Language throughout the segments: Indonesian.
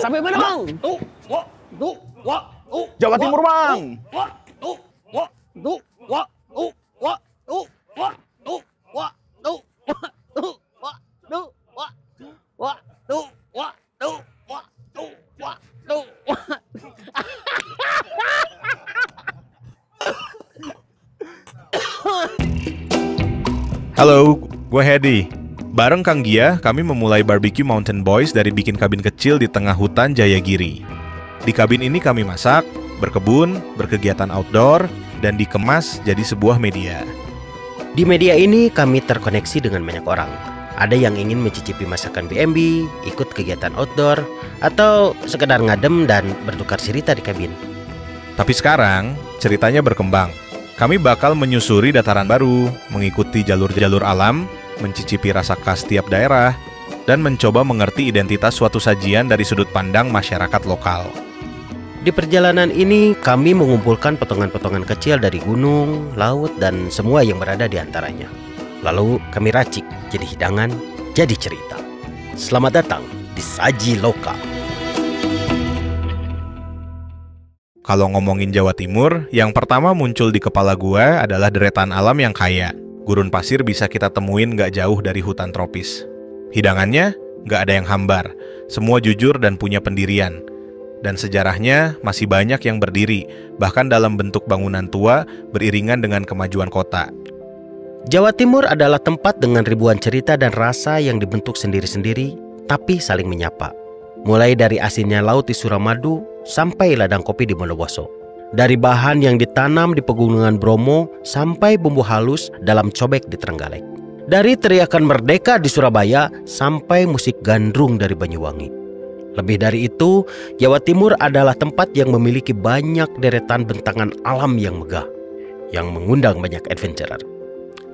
Sampai mana, Bang? Jawa Timur, Bang. Halo, gue Hedi. Bareng Kang Gia, kami memulai Barbecue Mountain Boys dari bikin kabin kecil di tengah hutan Jayagiri. Di kabin ini kami masak, berkebun, berkegiatan outdoor, dan dikemas jadi sebuah media. Di media ini kami terkoneksi dengan banyak orang. Ada yang ingin mencicipi masakan B&B, ikut kegiatan outdoor, atau sekedar ngadem dan bertukar cerita di kabin. Tapi sekarang, ceritanya berkembang. Kami bakal menyusuri dataran baru, mengikuti jalur-jalur alam, mencicipi rasa khas tiap daerah, dan mencoba mengerti identitas suatu sajian dari sudut pandang masyarakat lokal. Di perjalanan ini, kami mengumpulkan potongan-potongan kecil dari gunung, laut, dan semua yang berada di antaranya. Lalu kami racik jadi hidangan, jadi cerita. Selamat datang di Saji Lokal. Kalau ngomongin Jawa Timur, yang pertama muncul di kepala gue adalah deretan alam yang kaya. Gurun pasir bisa kita temuin gak jauh dari hutan tropis. Hidangannya gak ada yang hambar, semua jujur dan punya pendirian. Dan sejarahnya masih banyak yang berdiri, bahkan dalam bentuk bangunan tua beriringan dengan kemajuan kota. Jawa Timur adalah tempat dengan ribuan cerita dan rasa yang dibentuk sendiri-sendiri, tapi saling menyapa. Mulai dari asinnya laut di Suramadu sampai ladang kopi di Bondowoso. Dari bahan yang ditanam di pegunungan Bromo sampai bumbu halus dalam cobek di Trenggalek. Dari teriakan merdeka di Surabaya sampai musik gandrung dari Banyuwangi. Lebih dari itu, Jawa Timur adalah tempat yang memiliki banyak deretan bentangan alam yang megah, yang mengundang banyak adventurer.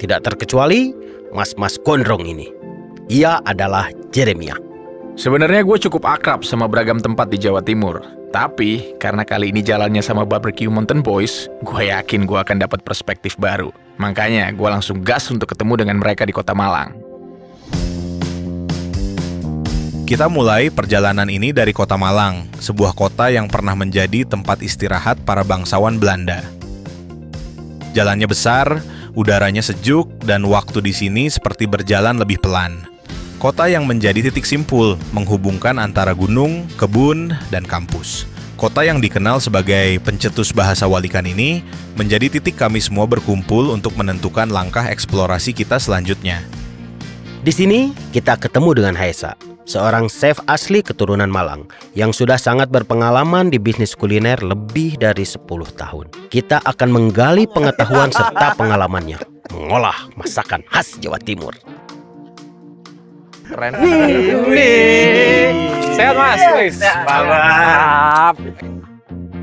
Tidak terkecuali mas-mas gondrong ini. Ia adalah Jeremia. Sebenarnya gue cukup akrab sama beragam tempat di Jawa Timur. Tapi karena kali ini jalannya sama Barbecue Mountain Boys, gue yakin gue akan dapat perspektif baru. Makanya gue langsung gas untuk ketemu dengan mereka di Kota Malang. Kita mulai perjalanan ini dari Kota Malang, sebuah kota yang pernah menjadi tempat istirahat para bangsawan Belanda. Jalannya besar, udaranya sejuk, dan waktu di sini seperti berjalan lebih pelan. Kota yang menjadi titik simpul, menghubungkan antara gunung, kebun, dan kampus. Kota yang dikenal sebagai pencetus bahasa Walikan ini menjadi titik kami semua berkumpul untuk menentukan langkah eksplorasi kita selanjutnya. Di sini kita ketemu dengan Haesa, seorang chef asli keturunan Malang yang sudah sangat berpengalaman di bisnis kuliner lebih dari 10 tahun. Kita akan menggali pengetahuan serta pengalamannya mengolah masakan khas Jawa Timur. Keren. Sehat Mas. Mantap.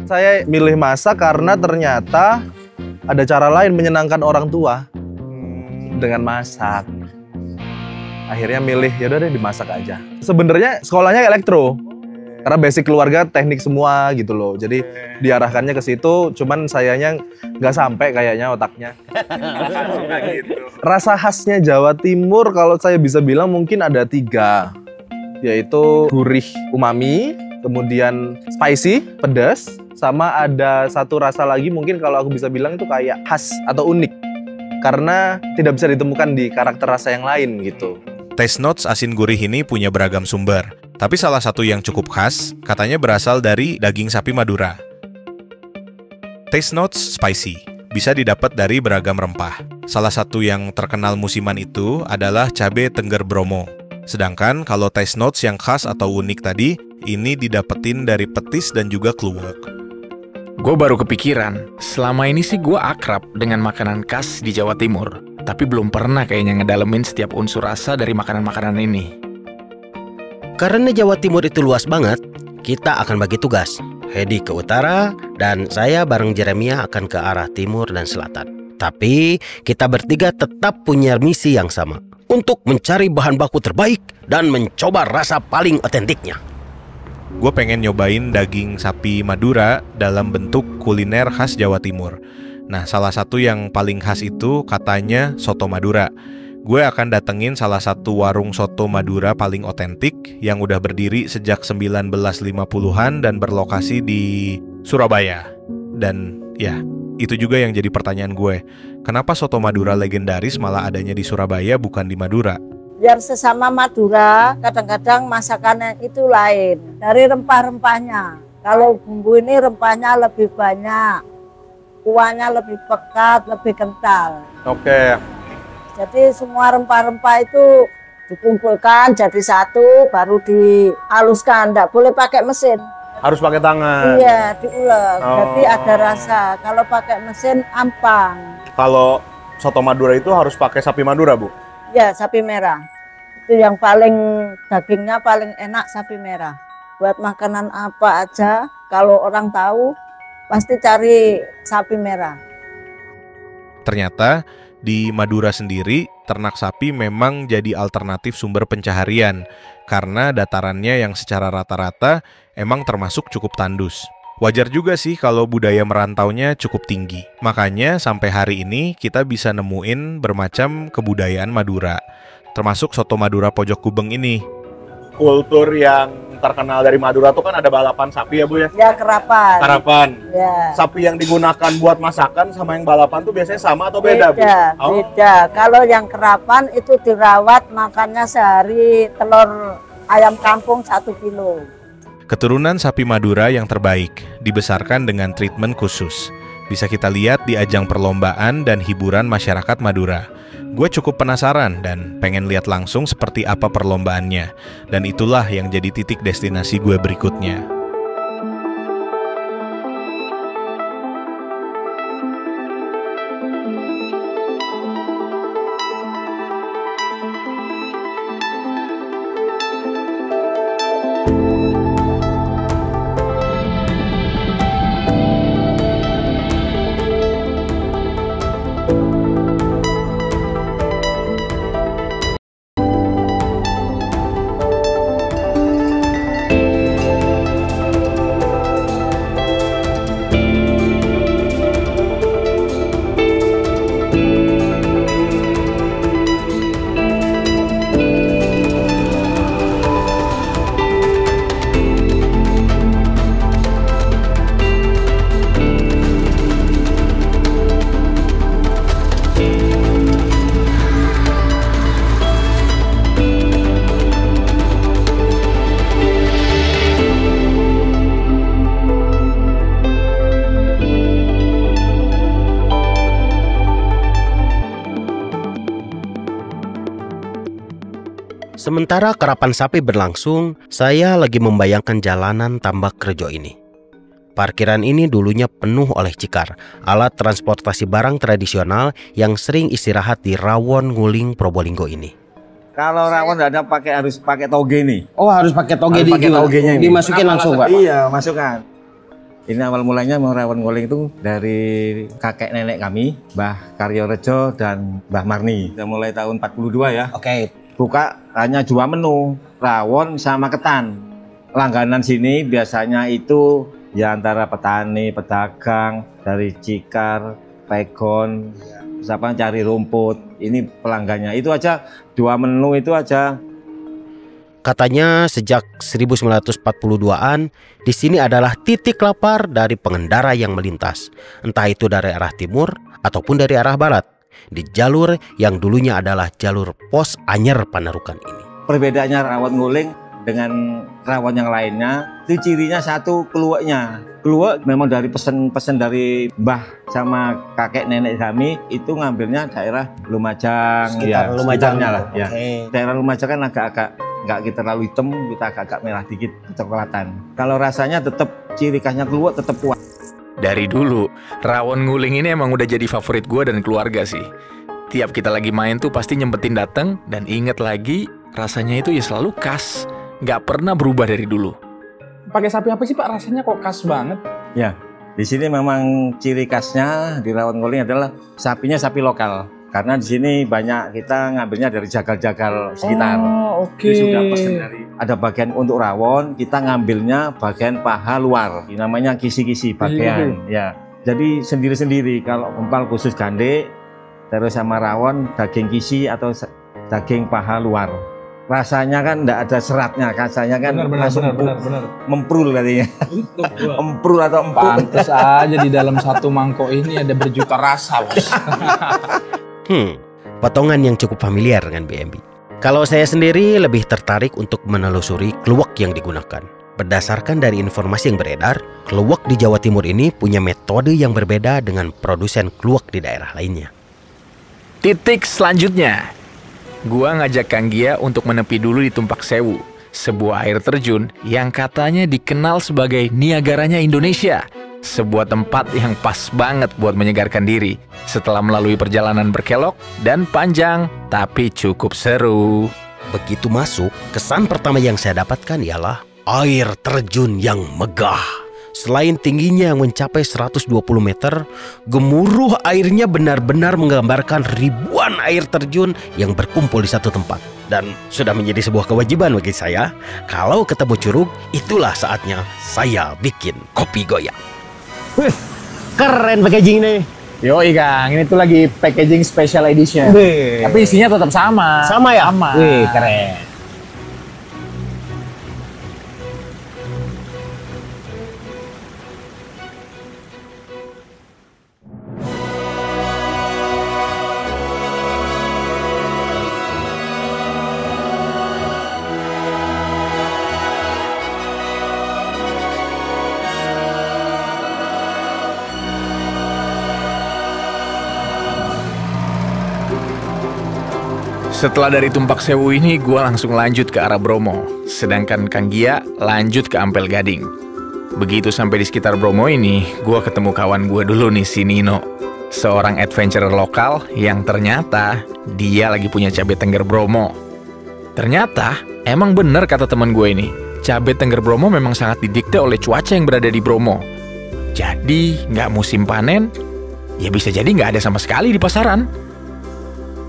Saya milih masak karena ternyata ada cara lain menyenangkan orang tua dengan masak. Akhirnya milih yaudah deh dimasak aja. Sebenarnya sekolahnya elektro. Karena basic keluarga teknik semua gitu loh. Jadi diarahkannya ke situ, cuman sayanya nggak sampai kayaknya otaknya. Rasa khasnya Jawa Timur kalau saya bisa bilang mungkin ada 3. Yaitu gurih umami, kemudian spicy, pedas, sama ada satu rasa lagi mungkin kalau aku bisa bilang itu kayak khas atau unik. Karena tidak bisa ditemukan di karakter rasa yang lain gitu. Taste notes asin gurih ini punya beragam sumber, tapi salah satu yang cukup khas katanya berasal dari daging sapi Madura. Taste notes spicy bisa didapat dari beragam rempah. Salah satu yang terkenal musiman itu adalah cabai Tengger Bromo. Sedangkan kalau taste notes yang khas atau unik tadi, ini didapetin dari petis dan juga kluwek. Gue baru kepikiran, selama ini sih gue akrab dengan makanan khas di Jawa Timur. Tapi belum pernah kayaknya ngedalemin setiap unsur rasa dari makanan-makanan ini. Karena Jawa Timur itu luas banget, kita akan bagi tugas. Hedi ke utara, dan saya bareng Jeremia akan ke arah timur dan selatan. Tapi kita bertiga tetap punya misi yang sama, untuk mencari bahan baku terbaik dan mencoba rasa paling otentiknya. Gue pengen nyobain daging sapi Madura dalam bentuk kuliner khas Jawa Timur. Nah, salah satu yang paling khas itu katanya soto Madura. gue akan datengin salah satu warung soto Madura paling otentik yang udah berdiri sejak 1950-an dan berlokasi di Surabaya. Dan ya, itu juga yang jadi pertanyaan gue. Kenapa soto Madura legendaris malah adanya di Surabaya bukan di Madura? Biar sesama Madura, kadang-kadang masakannya itu lain. Dari rempah-rempahnya. Kalau bumbu ini rempahnya lebih banyak. Kuahnya lebih pekat, lebih kental. Oke. Jadi semua rempah-rempah itu dikumpulkan jadi satu, baru dihaluskan. Nggak boleh pakai mesin. Harus pakai tangan. Iya, diulek. Oh. Jadi ada rasa. Kalau pakai mesin, ampang. Kalau soto Madura itu harus pakai sapi Madura, Bu? Ya, sapi merah. Itu yang paling, dagingnya paling enak sapi merah. Buat makanan apa aja, kalau orang tahu, pasti cari sapi merah. Ternyata di Madura sendiri, ternak sapi memang jadi alternatif sumber pencaharian karena datarannya yang secara rata-rata emang termasuk cukup tandus. Wajar juga sih kalau budaya merantaunya cukup tinggi. Makanya sampai hari ini kita bisa nemuin bermacam kebudayaan Madura, termasuk soto Madura Pojok Gubeng ini. Kultur yang terkenal dari Madura tuh kan ada balapan sapi ya, Bu ya? Ya, kerapan. Karapan. Ya. Sapi yang digunakan buat masakan sama yang balapan tuh biasanya sama atau beda, Bu? Beda, Oh. beda. Kalau yang kerapan itu dirawat, makannya sehari telur ayam kampung 1 kilo. Keturunan sapi Madura yang terbaik dibesarkan dengan treatment khusus. Bisa kita lihat di ajang perlombaan dan hiburan masyarakat Madura. Gue cukup penasaran dan pengen lihat langsung seperti apa perlombaannya. Dan itulah yang jadi titik destinasi gue berikutnya. Sementara karapan sapi berlangsung, saya lagi membayangkan jalanan Tambak Rejo ini. Parkiran ini dulunya penuh oleh cikar, alat transportasi barang tradisional yang sering istirahat di Rawon Nguling Probolinggo ini. Kalau rawon nggak ada harus pakai toge nih. Oh, harus pakai toge Harus pakai togenya ini. dimasukin langsung, Pak. Iya, masukkan. Ini awal mulanya mau rawon nguling itu dari kakek nenek kami, Mbah Karyo Rejo dan Mbah Marni. Kita mulai tahun 42 ya. Oke. Buka hanya 2 menu, rawon sama ketan. Langganan sini biasanya itu ya antara petani, pedagang, dari cikar, pegon, siapa cari rumput. Ini pelanggannya. Itu aja 2 menu itu aja. Katanya sejak 1942-an, di sini adalah titik lapar dari pengendara yang melintas, entah itu dari arah timur ataupun dari arah barat, di jalur yang dulunya adalah jalur Pos Anyer Panarukan ini. Perbedaannya rawon nguling dengan rawon yang lainnya, itu cirinya satu keluaknya. Keluak memang dari pesen dari mbah sama kakek nenek kami itu ngambilnya daerah Lumajang, Sekitar Lumajang sekitarnya lah. gitu. Ya. Oke. Daerah Lumajang kan agak-agak nggak kita terlalu hitam, kita agak-agak merah dikit, kecoklatan. Kalau rasanya tetap ciri khasnya keluak tetap kuat. Dari dulu, rawon nguling ini emang udah jadi favorit gue dan keluarga sih. Tiap kita lagi main tuh pasti nyempetin dateng dan inget lagi rasanya itu ya selalu khas. Nggak pernah berubah dari dulu. Pakai sapi apa sih Pak? Rasanya kok khas banget. Ya, di sini memang ciri khasnya di rawon nguling adalah sapinya sapi lokal. Karena di sini banyak kita ngambilnya dari jagal-jagal sekitar. Oh, oke. Jadi sudah pesen dari ada bagian untuk rawon, kita ngambilnya bagian paha luar. Ini namanya kisi-kisi bagian. Ya, jadi sendiri-sendiri. Kalau empal khusus gandek, terus sama rawon daging kisi atau daging paha luar. Rasanya kan enggak ada seratnya, rasanya kan langsung benar. memprul katanya. Emprul atau empuk. Pantes aja di dalam satu mangkok ini ada berjuta rasa, Bos. Potongan yang cukup familiar dengan BMB. Kalau saya sendiri lebih tertarik untuk menelusuri kluwak yang digunakan. Berdasarkan dari informasi yang beredar, kluwak di Jawa Timur ini punya metode yang berbeda dengan produsen kluwak di daerah lainnya. Titik selanjutnya, gua ngajak Kang Gia untuk menepi dulu di Tumpak Sewu, sebuah air terjun yang katanya dikenal sebagai Niagaranya Indonesia. Sebuah tempat yang pas banget buat menyegarkan diri setelah melalui perjalanan berkelok dan panjang, tapi cukup seru. Begitu masuk, kesan pertama yang saya dapatkan ialah air terjun yang megah. Selain tingginya yang mencapai 120 meter, gemuruh airnya benar-benar menggambarkan ribuan air terjun yang berkumpul di satu tempat. Dan sudah menjadi sebuah kewajiban bagi saya, kalau ketemu Curug, itulah saatnya saya bikin kopi goyang. Wih, keren packaging nih. Yoi Kang, ini tuh lagi packaging special edition. Wih. Tapi isinya tetap sama. Sama ya? Sama. Wih, keren. Setelah dari Tumpak Sewu ini, gue langsung lanjut ke arah Bromo. Sedangkan Kang Gia lanjut ke Ampel Gading. Begitu sampai di sekitar Bromo ini, gue ketemu kawan gue dulu nih, si Nino. Seorang adventurer lokal yang ternyata dia lagi punya cabai tengger Bromo. Ternyata, emang bener kata teman gue ini. Cabai tengger Bromo memang sangat didikte oleh cuaca yang berada di Bromo. Jadi, nggak musim panen, ya bisa jadi nggak ada sama sekali di pasaran.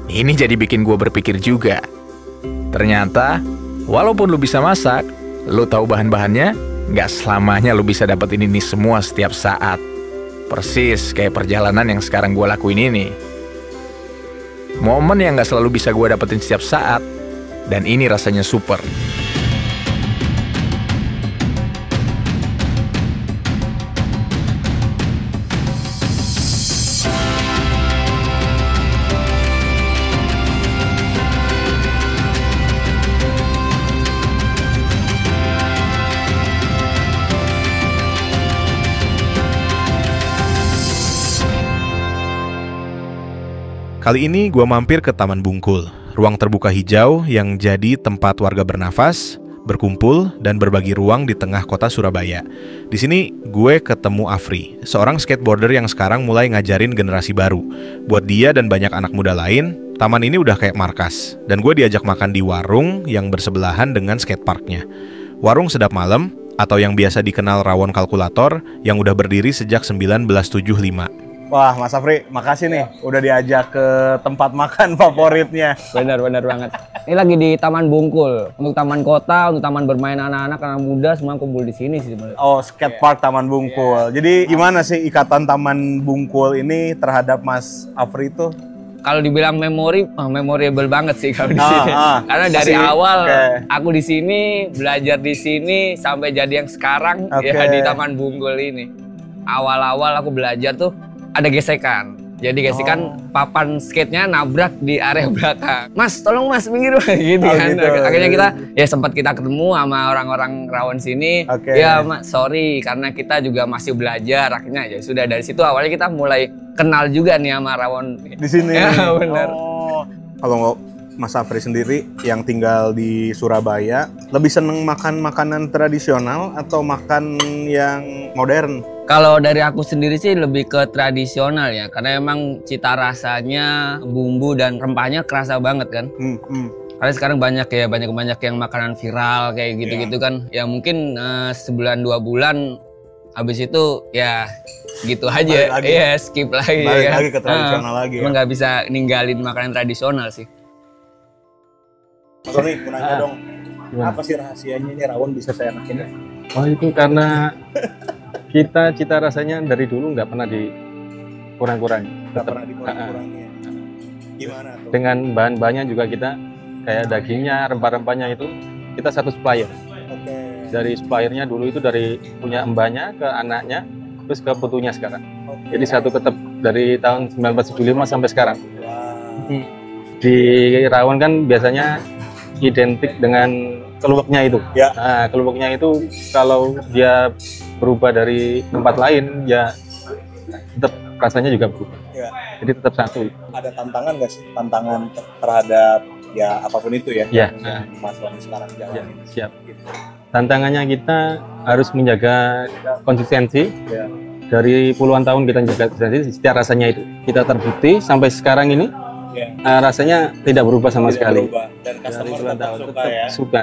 Ini jadi bikin gue berpikir juga. Ternyata, walaupun lu bisa masak, lu tahu bahan-bahannya, nggak selamanya lu bisa dapetin ini semua setiap saat. Persis kayak perjalanan yang sekarang gue lakuin ini. Momen yang nggak selalu bisa gue dapetin setiap saat, dan ini rasanya super. Kali ini gue mampir ke Taman Bungkul, ruang terbuka hijau yang jadi tempat warga bernafas, berkumpul, dan berbagi ruang di tengah kota Surabaya. Di sini gue ketemu Afri, seorang skateboarder yang sekarang mulai ngajarin generasi baru. Buat dia dan banyak anak muda lain, taman ini udah kayak markas. Dan gue diajak makan di warung yang bersebelahan dengan skateparknya. Warung Sedap Malam, atau yang biasa dikenal Rawon Kalkulator, yang udah berdiri sejak 1975. Wah, Mas Afri, makasih nih udah diajak ke tempat makan favoritnya. Benar banget. Ini lagi di Taman Bungkul. Untuk taman kota, untuk taman bermain anak-anak, anak muda, semua kumpul di sini sih sebenarnya. Oh, skatepark Taman Bungkul. Jadi gimana sih ikatan Taman Bungkul ini terhadap Mas Afri itu? Kalau dibilang memorable banget sih kalau di sini. Karena dari Masih, awal okay. aku di sini, belajar di sini sampai jadi yang sekarang ya di Taman Bungkul ini. Awal-awal aku belajar tuh ada gesekan. Jadi gesekan papan skate-nya nabrak di area belakang. Mas, tolong Mas, minggir gitu kan. Gitu. Akhirnya sempat kita ketemu sama orang-orang Rawon sini. Ya, Mas, sorry karena kita juga masih belajar. Akhirnya ya sudah dari situ awalnya kita mulai kenal juga nih sama Rawon di sini. Ya, benar. Kalau Mas Afri sendiri yang tinggal di Surabaya, lebih seneng makan makanan tradisional atau makan yang modern? Kalau dari aku sendiri sih lebih ke tradisional ya, karena emang cita rasanya, bumbu dan rempahnya kerasa banget kan. Karena sekarang banyak yang makanan viral kayak gitu-gitu kan. Ya mungkin sebulan 2 bulan habis itu ya gitu aja. Iya, skip lagi. Balik kan. lagi ke tradisional lagi. Emang nggak bisa ninggalin makanan tradisional sih. Mas Roni, mau nanya dong, apa sih rahasianya ini rawon bisa seenak ini? Oh, itu karena kita cita rasanya dari dulu nggak pernah dikurang-kurangi. Nggak pernah dikurang-kurangi. Gimana tuh? Dengan bahan-bahannya juga kita kayak dagingnya, rempah-rempahnya itu kita satu supplier. Oke. Dari suppliernya dulu itu dari punya mbaknya ke anaknya, terus ke putunya sekarang. Jadi satu tetap dari tahun 1975 sampai sekarang. Di rawon kan biasanya identik dengan keluaknya itu. Ya. Nah, keluaknya itu kalau dia berubah dari tempat lain ya tetap rasanya juga berubah. Ya. Jadi tetap satu. Ada tantangan nggak sih? Tantangan terhadap ya apapun itu ya? Ya. Yang Mas Roni sekarang jalan. Ya, siap. Tantangannya kita harus menjaga konsistensi. Ya. Dari puluhan tahun kita menjaga konsistensi, setiap rasanya itu. Kita terbukti sampai sekarang ini rasanya tidak berubah sama sekali. Berubah. Dan customer tetap suka ya? Suka.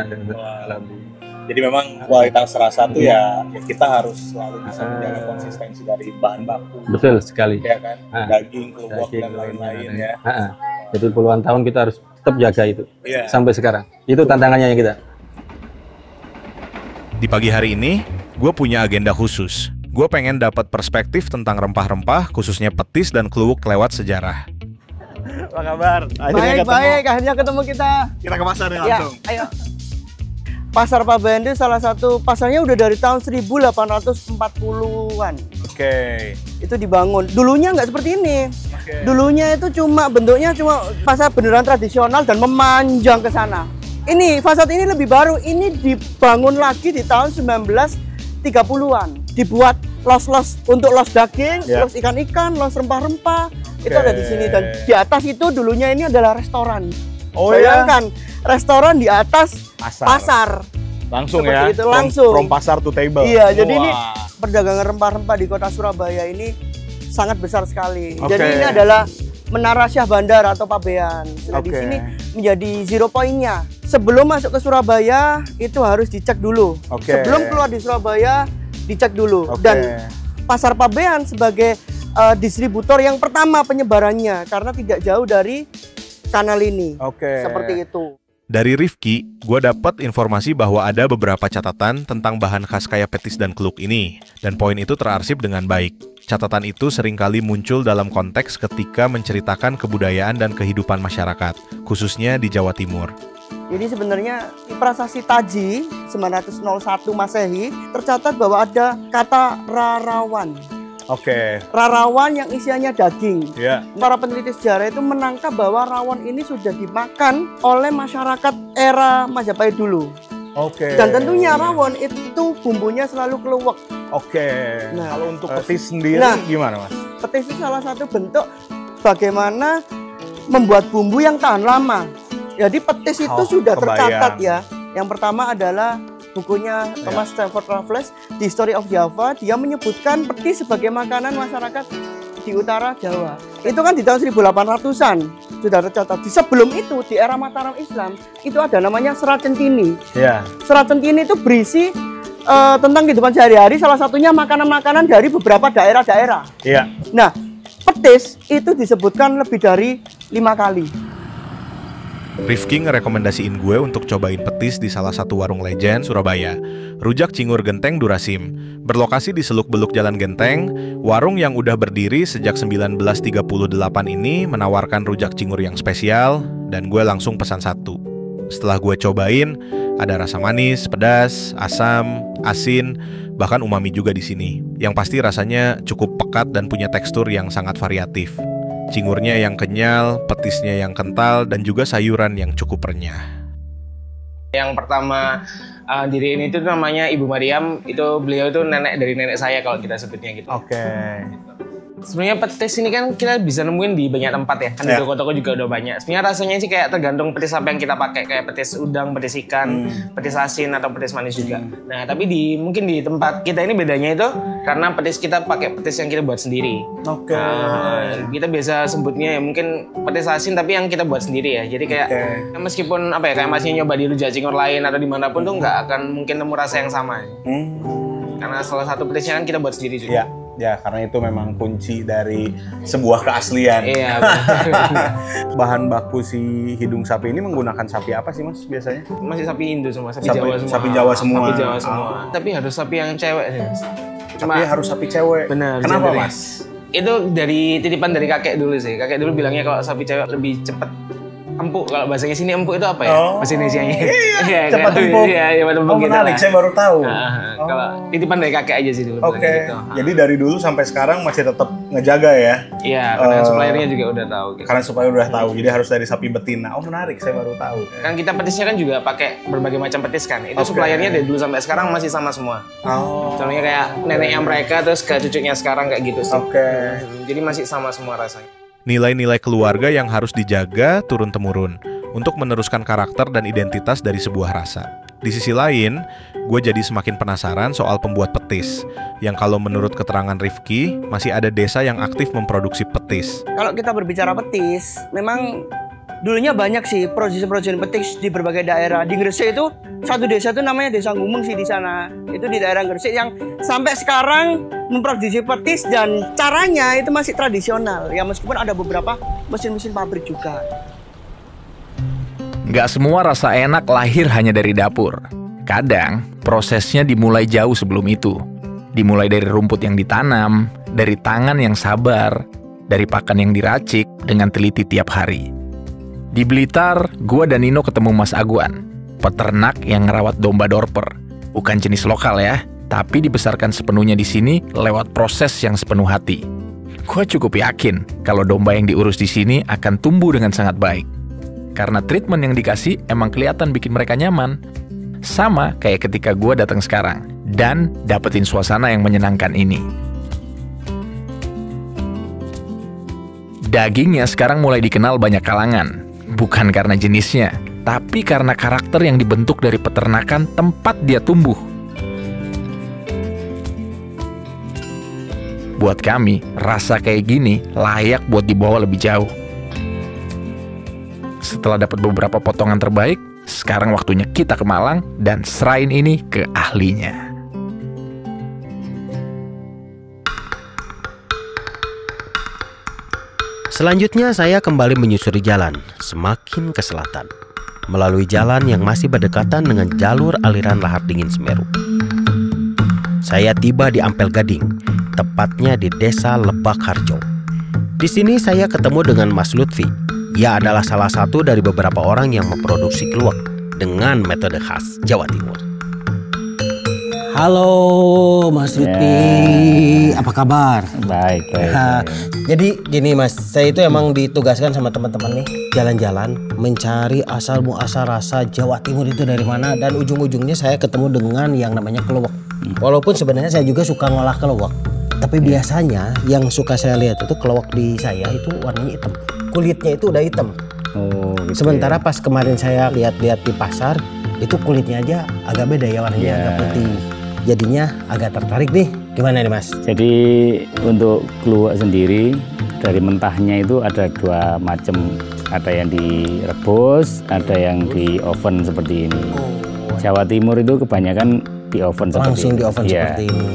Jadi memang kualitas rasa tuh ya kita harus selalu bisa menjaga konsistensi dari bahan baku. Betul sekali. Ya kan? Daging, keluak, dan lain-lain ya. Jadi puluhan tahun kita harus tetap jaga itu. Iya. Sampai sekarang. Itu tantangannya kita. Di pagi hari ini, gue punya agenda khusus. Gue pengen dapat perspektif tentang rempah-rempah, khususnya petis dan kluwuk lewat sejarah. Apa kabar? Baik, akhirnya ketemu kita. Kita ke pasar nih Ya, langsung. ayo. Pasar Pabean itu salah satu pasarnya udah dari tahun 1840-an. Oke. Itu dibangun. Dulunya nggak seperti ini. Dulunya itu bentuknya cuma pasar beneran tradisional dan memanjang ke sana. Ini fasad ini lebih baru. Ini dibangun lagi di tahun 1930-an. Dibuat los-los untuk los daging, los ikan-ikan, los rempah-rempah. Itu ada di sini dan di atas itu dulunya ini adalah restoran. Oh bayangkan, restoran di atas pasar. Langsung seperti ya. Itu langsung. From pasar to table. Iya, jadi ini perdagangan rempah-rempah di kota Surabaya ini sangat besar sekali. Jadi ini adalah Menara Syah Bandar atau Pabean. Nah, di sini menjadi zero point-nya. Sebelum masuk ke Surabaya itu harus dicek dulu. Sebelum keluar di Surabaya dicek dulu. Dan Pasar Pabean sebagai distributor yang pertama penyebarannya karena tidak jauh dari kanal ini. Seperti itu. Dari Rifki, gue dapat informasi bahwa ada beberapa catatan tentang bahan khas kayak petis dan kluwuk ini, dan poin itu terarsip dengan baik. Catatan itu seringkali muncul dalam konteks ketika menceritakan kebudayaan dan kehidupan masyarakat, khususnya di Jawa Timur. Jadi sebenarnya di Prasasti Taji 901 Masehi tercatat bahwa ada kata rarawan. Rarawan yang isiannya daging. Para peneliti sejarah itu menangkap bahwa rawon ini sudah dimakan oleh masyarakat era Majapahit dulu. Dan tentunya rawon itu bumbunya selalu keluak. Nah, kalau untuk petis sendiri gimana, Mas? Petis itu salah satu bentuk bagaimana membuat bumbu yang tahan lama. Jadi petis itu sudah tercatat ya. Yang pertama adalah bukunya Thomas Stamford Raffles, The History of Java. Dia menyebutkan petis sebagai makanan masyarakat di utara Jawa. Itu kan di tahun 1800-an sudah tercatat. Sebelum itu di era Mataram Islam itu ada namanya Serat Centini. Serat Centini itu berisi tentang kehidupan sehari-hari, salah satunya makanan-makanan dari beberapa daerah-daerah. Nah, petis itu disebutkan lebih dari 5 kali. Rifki ngerekomendasiin gue untuk cobain petis di salah satu warung legend Surabaya, Rujak Cingur Genteng Durasim. Berlokasi di Seluk-Beluk Jalan Genteng, warung yang udah berdiri sejak 1938 ini menawarkan rujak cingur yang spesial, dan gue langsung pesan satu. Setelah gue cobain, ada rasa manis, pedas, asam, asin, bahkan umami juga di sini. Yang pasti rasanya cukup pekat dan punya tekstur yang sangat variatif. Cingurnya yang kenyal, petisnya yang kental, dan juga sayuran yang cukup renyah. Yang pertama diriin itu namanya Ibu Mariam, itu beliau itu nenek dari nenek saya kalau kita sebutnya gitu. Sebenarnya petis ini kan kita bisa nemuin di banyak tempat ya, kan di toko-toko juga udah banyak. Sebenarnya rasanya sih kayak tergantung petis apa yang kita pakai, kayak petis udang, petis ikan, petis asin atau petis manis juga. Nah, tapi mungkin di tempat kita ini bedanya itu karena petis kita pakai petis yang kita buat sendiri. Kita biasa sebutnya ya mungkin petis asin tapi yang kita buat sendiri ya. Jadi kayak meskipun kayak masih nyoba di Rujak Cingur lain atau dimanapun tuh nggak akan mungkin nemu rasa yang sama. Karena salah satu petisnya kan kita buat sendiri juga. Ya, karena itu memang kunci dari sebuah keaslian. Bahan baku si hidung sapi ini menggunakan sapi apa sih, Mas, biasanya? Masih sapi Indo semua, sapi Jawa semua. Sapi Jawa semua. Sapi Jawa semua. Tapi harus sapi yang cewek sih, Mas. Tapi harus sapi cewek. Benar. Kenapa, Mas? Itu dari titipan dari kakek dulu sih. Kakek dulu bilangnya kalau sapi cewek lebih cepet empuk. Kalau bahasanya sini empuk itu apa ya? Bahasa Indonesianya. Iya, cepat empuk. Iya, cepat empuk gitu. Menarik, saya baru tahu. Kalau titipan dari kakek aja sih dulu. Gitu. Jadi dari dulu sampai sekarang masih tetap ngejaga ya? Iya, karena suppliernya juga udah tahu. Gitu. Karena supplier udah tahu, jadi harus dari sapi betina. Menarik, saya baru tahu. Kan kita petisnya kan juga pakai berbagai macam petis kan. Itu suppliernya dari dulu sampai sekarang masih sama semua. Contohnya kayak neneknya mereka terus ke cucunya sekarang kayak gitu sih. Jadi masih sama semua rasanya. Nilai-nilai keluarga yang harus dijaga turun-temurun untuk meneruskan karakter dan identitas dari sebuah rasa. Di sisi lain, gue jadi semakin penasaran soal pembuat petis, yang kalau menurut keterangan Rifki, masih ada desa yang aktif memproduksi petis. Kalau kita berbicara petis, memang dulunya banyak sih produsen-produsen petis di berbagai daerah. Di Gresik itu satu desa itu namanya Desa Gumeng sih di sana. Itu di daerah Gresik yang sampai sekarang memproduksi petis dan caranya itu masih tradisional. Ya meskipun ada beberapa mesin-mesin pabrik juga. Nggak semua rasa enak lahir hanya dari dapur. Kadang, prosesnya dimulai jauh sebelum itu. Dimulai dari rumput yang ditanam, dari tangan yang sabar, dari pakan yang diracik dengan teliti tiap hari. Di Blitar, gua dan Nino ketemu Mas Aguan, peternak yang ngerawat domba dorper. Bukan jenis lokal ya, tapi dibesarkan sepenuhnya di sini lewat proses yang sepenuh hati. Gua cukup yakin kalau domba yang diurus di sini akan tumbuh dengan sangat baik. Karena treatment yang dikasih emang kelihatan bikin mereka nyaman. Sama kayak ketika gue datang sekarang dan dapetin suasana yang menyenangkan ini. Dagingnya sekarang mulai dikenal banyak kalangan. Bukan karena jenisnya, tapi karena karakter yang dibentuk dari peternakan tempat dia tumbuh. Buat kami, rasa kayak gini layak buat dibawa lebih jauh. Setelah dapat beberapa potongan terbaik, sekarang waktunya kita ke Malang dan serahin ini ke ahlinya. Selanjutnya saya kembali menyusuri jalan, semakin ke selatan, melalui jalan yang masih berdekatan dengan jalur aliran lahar dingin Semeru. Saya tiba di Ampel Gading, tepatnya di Desa Lebak Harjo. Di sini saya ketemu dengan Mas Lutfi. Ia adalah salah satu dari beberapa orang yang memproduksi keluak dengan metode khas Jawa Timur. Halo Mas Lutfi, apa kabar? Baik. Jadi gini Mas, saya itu emang ditugaskan sama teman-teman nih jalan-jalan mencari asal muasal rasa Jawa Timur itu dari mana, dan ujung-ujungnya saya ketemu dengan yang namanya keluak. Walaupun sebenarnya saya juga suka ngolah keluak, tapi biasanya yang suka saya lihat itu keluak di saya itu warnanya hitam. Kulitnya itu udah hitam. Gitu. Sementara pas kemarin saya lihat-lihat di pasar, itu kulitnya aja agak beda ya, warnanya agak putih. Jadinya agak tertarik nih. Gimana nih Mas? Jadi untuk keluak sendiri dari mentahnya itu ada dua macam. Ada yang direbus, ada yang di oven seperti ini. Jawa Timur itu kebanyakan di oven seperti ini. Langsung di oven seperti ini.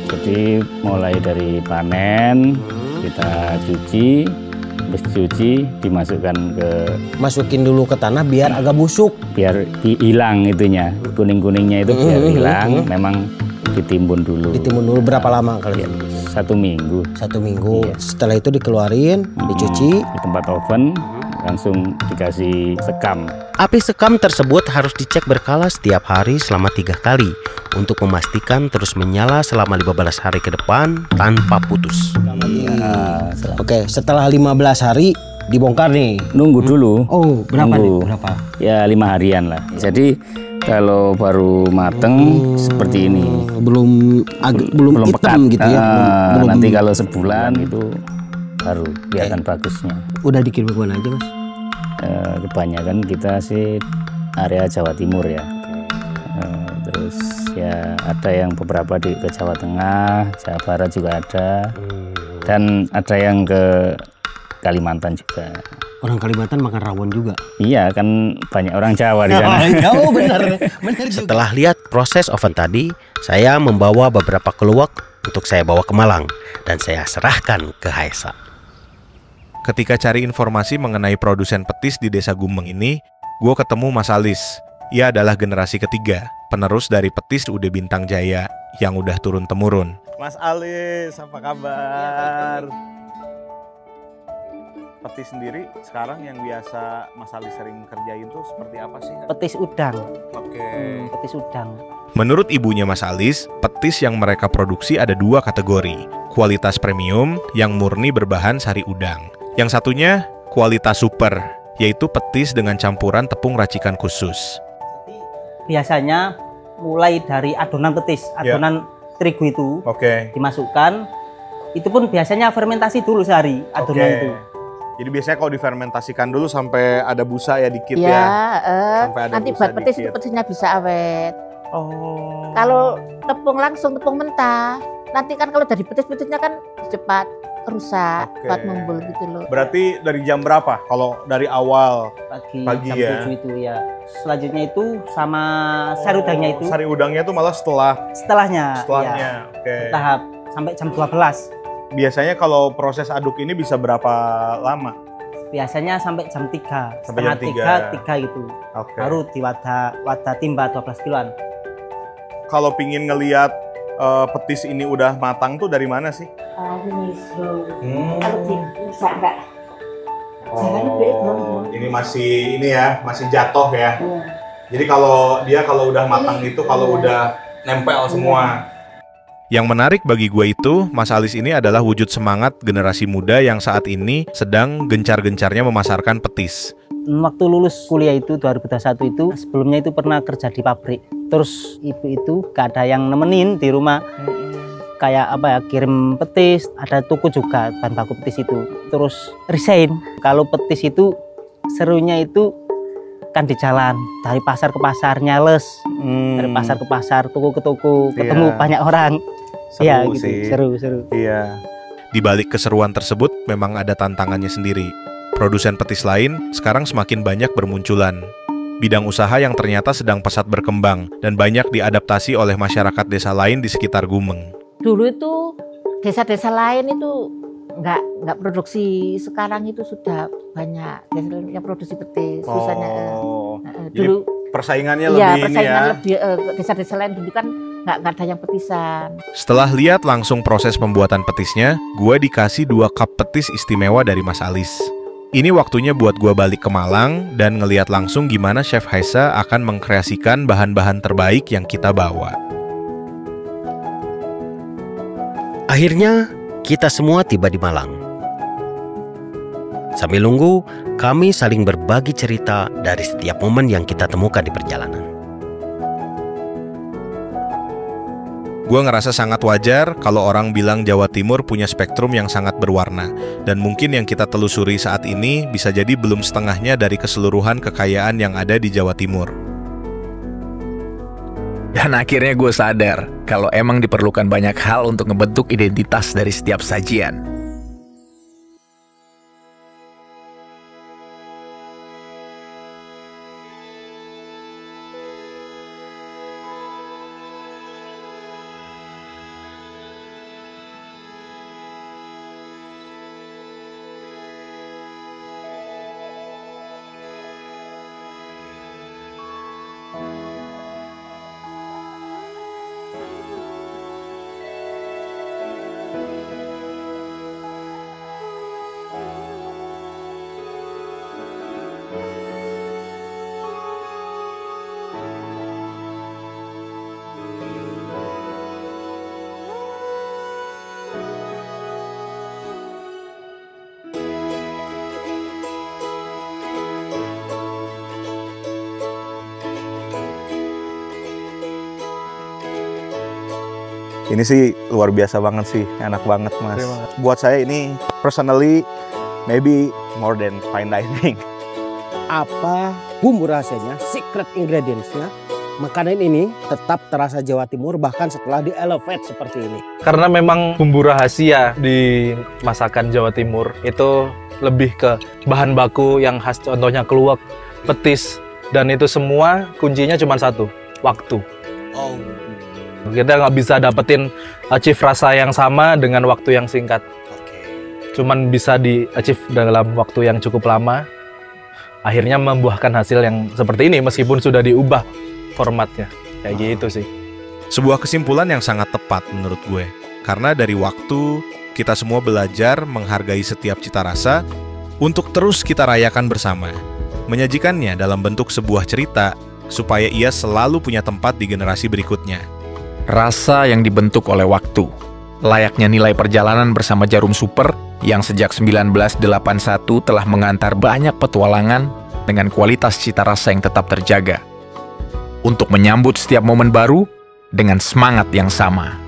Jadi mulai dari panen, kita cuci. Habis cuci dimasukkan masukin dulu ke tanah biar agak busuk, biar hilang itunya, kuning-kuningnya itu biar hilang. Memang ditimbun dulu berapa lama kali? 1 minggu. 1 minggu. Iya. Setelah itu dikeluarin, dicuci di tempat oven, langsung dikasih sekam. Api sekam tersebut harus dicek berkala setiap hari selama 3 kali untuk memastikan terus menyala selama 15 hari ke depan tanpa putus. Oke, setelah 15 hari dibongkar nih. Nunggu dulu. Oh, berapa nih? Berapa? Ya 5 harian lah. Jadi kalau baru mateng seperti ini. Belum hitam pekat gitu ya. Belum. Nanti kalau sebulan itu baru kelihatan bagusnya. Udah dikirim ke mana aja Mas? Kebanyakan kita sih area Jawa Timur ya. Terus ya ada yang beberapa ke Jawa Tengah, Jawa Barat juga ada. Dan ada yang ke Kalimantan juga. Orang Kalimantan makan rawon juga? Iya, kan banyak orang Jawa di sana. Oh, benar juga. Setelah lihat proses oven tadi, saya membawa beberapa keluak untuk saya bawa ke Malang dan saya serahkan ke Haesa. Ketika cari informasi mengenai produsen petis di Desa Gumeng ini, gue ketemu Mas Alis. Ia adalah generasi ketiga, penerus dari petis UD Bintang Jaya yang udah turun-temurun. Mas Alis, apa kabar? Petis sendiri sekarang yang biasa Mas Alis sering kerjain tuh seperti apa sih? Petis udang. Oke. Petis udang. Menurut ibunya Mas Alis, petis yang mereka produksi ada 2 kategori. Kualitas premium yang murni berbahan sari udang. Yang satunya kualitas super, yaitu petis dengan campuran tepung racikan khusus. Biasanya mulai dari adonan petis, adonan terigu itu dimasukkan. Itu pun biasanya fermentasi dulu sehari adonan itu. Jadi biasanya kalau difermentasikan dulu sampai ada busa ya dikit ya. Sampai ada nanti buat petis itu petisnya bisa awet. Kalau tepung langsung tepung mentah, nanti kan kalau dari petis-petisnya kan cepat rusak buat mumbul gitu loh. Berarti dari jam berapa? Kalau dari awal pagi jam ya? 7 itu ya. Selanjutnya itu sama sari udangnya itu. Sari udangnya itu malah setelahnya. Ya. Tahap sampai jam 12. Biasanya kalau proses aduk ini bisa berapa lama? Biasanya sampai jam 3. Sampai jam 3 gitu. Baru di wadah timba 12 kiloan. Kalau pingin ngelihat petis ini udah matang tuh dari mana sih? Kalau bisa enggak. Ini masih jatuh ya. Jadi kalau udah matang itu kalau udah nempel semua. Yang menarik bagi gue itu, Mas Alis ini adalah wujud semangat generasi muda yang saat ini sedang gencar-gencarnya memasarkan petis. Waktu lulus kuliah itu 2021 itu, sebelumnya itu pernah kerja di pabrik. Terus ibu itu gak ada yang nemenin di rumah. Kayak kirim petis, ada toko juga bahan baku petis itu. Terus resign. Kalau petis itu serunya itu kan di jalan, dari pasar ke pasar nyales, dari pasar ke pasar, toko ke toko, ketemu banyak orang. Seru gitu. sih. Seru. Iya. Di balik keseruan tersebut memang ada tantangannya sendiri. Produsen petis lain sekarang semakin banyak bermunculan. Bidang usaha yang ternyata sedang pesat berkembang dan banyak diadaptasi oleh masyarakat desa lain di sekitar Gumeng. Dulu itu desa-desa lain itu nggak produksi, sekarang itu sudah banyak desa yang produksi petis. Dulu persaingannya lebih desa-desa lain dulu kan nggak ada yang petisan. Setelah lihat langsung proses pembuatan petisnya, gue dikasih 2 cup petis istimewa dari Mas Alis. Ini waktunya buat gue balik ke Malang dan ngeliat langsung gimana Chef Haisa akan mengkreasikan bahan-bahan terbaik yang kita bawa. Akhirnya, kita semua tiba di Malang. Sambil nunggu, kami saling berbagi cerita dari setiap momen yang kita temukan di perjalanan. Gue ngerasa sangat wajar kalau orang bilang Jawa Timur punya spektrum yang sangat berwarna. Dan mungkin yang kita telusuri saat ini bisa jadi belum setengahnya dari keseluruhan kekayaan yang ada di Jawa Timur. Dan akhirnya gue sadar kalau emang diperlukan banyak hal untuk ngebentuk identitas dari setiap sajian. Ini sih luar biasa banget sih, enak banget Mas. Buat saya ini personally maybe more than fine dining. Apa bumbu rahasianya, secret ingredients-nya? Makanan ini tetap terasa Jawa Timur bahkan setelah di elevate seperti ini. Karena memang bumbu rahasia di masakan Jawa Timur itu lebih ke bahan baku yang khas, contohnya keluak, petis, dan itu semua kuncinya cuma satu, waktu. Kita nggak bisa dapetin achieve rasa yang sama dengan waktu yang singkat. Cuman bisa di-achieve dalam waktu yang cukup lama. Akhirnya membuahkan hasil yang seperti ini meskipun sudah diubah formatnya. Kayak gitu sih. Sebuah kesimpulan yang sangat tepat menurut gue. Karena dari waktu, kita semua belajar menghargai setiap cita rasa untuk terus kita rayakan bersama. Menyajikannya dalam bentuk sebuah cerita supaya ia selalu punya tempat di generasi berikutnya. Rasa yang dibentuk oleh waktu, layaknya nilai perjalanan bersama Jarum Super yang sejak 1981 telah mengantar banyak petualangan dengan kualitas cita rasa yang tetap terjaga. Untuk menyambut setiap momen baru dengan semangat yang sama.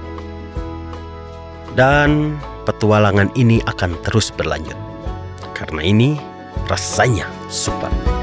Dan petualangan ini akan terus berlanjut. Karena ini rasanya super.